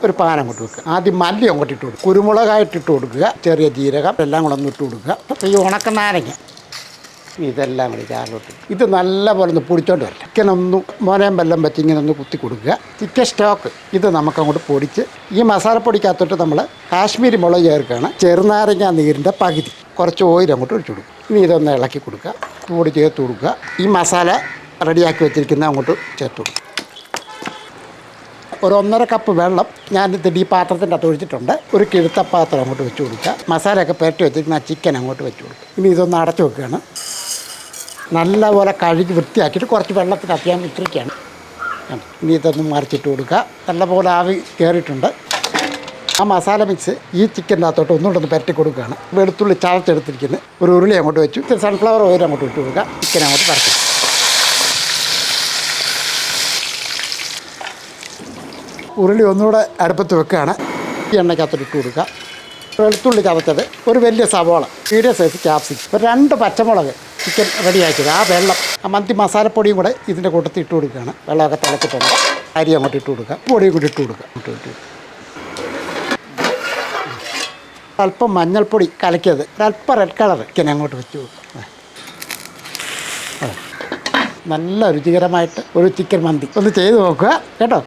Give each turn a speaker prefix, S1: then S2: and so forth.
S1: ഒരു പാൻ അങ്ങോട്ട് വെക്കുക. ആദ്യം മല്ലി അങ്ങോട്ട് ഇട്ട് കൊടുക്കുക, കുരുമുളകായിട്ട് ഇട്ട് കൊടുക്കുക, ചെറിയ ജീരകം എല്ലാം കൂടെ ഒന്ന് ഇട്ട് കൊടുക്കുക. അപ്പോൾ ഈ ഉണക്കനാരങ്ങ ഇതെല്ലാം കൂടി ചാറിലോട്ട് ഇത് നല്ലപോലെ ഒന്ന് പൊടിച്ചോണ്ട് വരട്ടെ. ചിക്കനൊന്നും മോനയും വെല്ലം വെച്ച് ഇങ്ങനെ ഒന്ന് കുത്തി കൊടുക്കുക. ചിക്കൻ സ്റ്റോക്ക് ഇത് നമുക്കങ്ങോട്ട് പൊടിച്ച് ഈ മസാലപ്പൊടിക്കകത്തോട്ട് നമ്മൾ കാശ്മീരി മുളക് ചേർക്കുകയാണ്. ചെറുനാരങ്ങ നീരിൻ്റെ പകുതി കുറച്ച് ഓയിൽ അങ്ങോട്ട് ഒഴിച്ചു കൊടുക്കും. ഇനി ഇതൊന്ന് ഇളക്കി കൊടുക്കുക, കൂടി ചേർത്ത് കൊടുക്കുക. ഈ മസാല റെഡിയാക്കി വെച്ചിരിക്കുന്ന അങ്ങോട്ട് ചേർത്ത് കൊടുക്കുക. ഒരു 1.5 കപ്പ് വെള്ളം ഞാനിത് ഈ പാത്രത്തിൻ്റെ അകത്ത് ഒഴിച്ചിട്ടുണ്ട്. ഒരു കിഴുത്ത പാത്രം അങ്ങോട്ട് വെച്ച് കൊടുക്കുക. മസാലയൊക്കെ പുരട്ടി വെച്ചിരിക്കുന്ന ആ ചിക്കൻ അങ്ങോട്ട് വെച്ച് കൊടുക്കുക. ഇനി ഇതൊന്ന് അടച്ചു വെക്കുകയാണ്. നല്ലപോലെ കഴുകി വൃത്തിയാക്കിയിട്ട് കുറച്ച് വെള്ളത്തിനകത്ത് ഞാൻ ഇട്ടിരിക്കുകയാണ്. ഇനി ഇതൊന്ന് മറിച്ചിട്ട് കൊടുക്കുക. നല്ലപോലെ ആവി കയറിയിട്ടുണ്ട്. ആ മസാല മിക്സ് ഈ ചിക്കൻ്റെ അകത്തോട്ട് ഒന്നുകൂടെ ഒന്ന് പുരട്ടി കൊടുക്കുകയാണ്. വെളുത്തുള്ളി ചതച്ചെടുത്തിരിക്കുന്നത് ഒരു ഉരുളി അങ്ങോട്ട് വെച്ചു. സൺഫ്ലവർ ഓയിൽ അങ്ങോട്ട് ഇട്ട് കൊടുക്കുക. ചിക്കൻ അങ്ങോട്ട് പരത്തി ഉരുളി ഒന്നുകൂടെ അടുപ്പത്ത് വെക്കുകയാണ്. ഈ എണ്ണയ്ക്കകത്തോട്ട് ഇട്ട് കൊടുക്കുക. വെളുത്തുള്ളി ചതച്ചത്, ഒരു വലിയ സവാള, മീഡിയം സൈസ് ക്യാപ്സിക്കം, ഒരു 2 പച്ചമുളക്, ചിക്കൻ റെഡിയാക്കിയത്, ആ വെള്ളം, ആ മന്തി മസാലപ്പൊടിയും കൂടെ ഇതിൻ്റെ കൂട്ടത്തിൽ ഇട്ട് കൊടുക്കുകയാണ്. വെള്ളമൊക്കെ തിളച്ചിട്ടുണ്ട്. അരി അങ്ങോട്ട് ഇട്ട് കൊടുക്കുക. പൊടിയും കൂടി ഇട്ട് കൊടുക്കുക. അല്പം മഞ്ഞൾപ്പൊടി കലക്കിയത്, ഒരല്പം റെഡ് കളർ ചിക്കൻ അങ്ങോട്ട് വെച്ച് കൊടുക്കുക. നല്ല രുചികരമായിട്ട് ഒരു ചിക്കൻ മന്തി ഒന്ന് ചെയ്ത് നോക്കുക കേട്ടോ.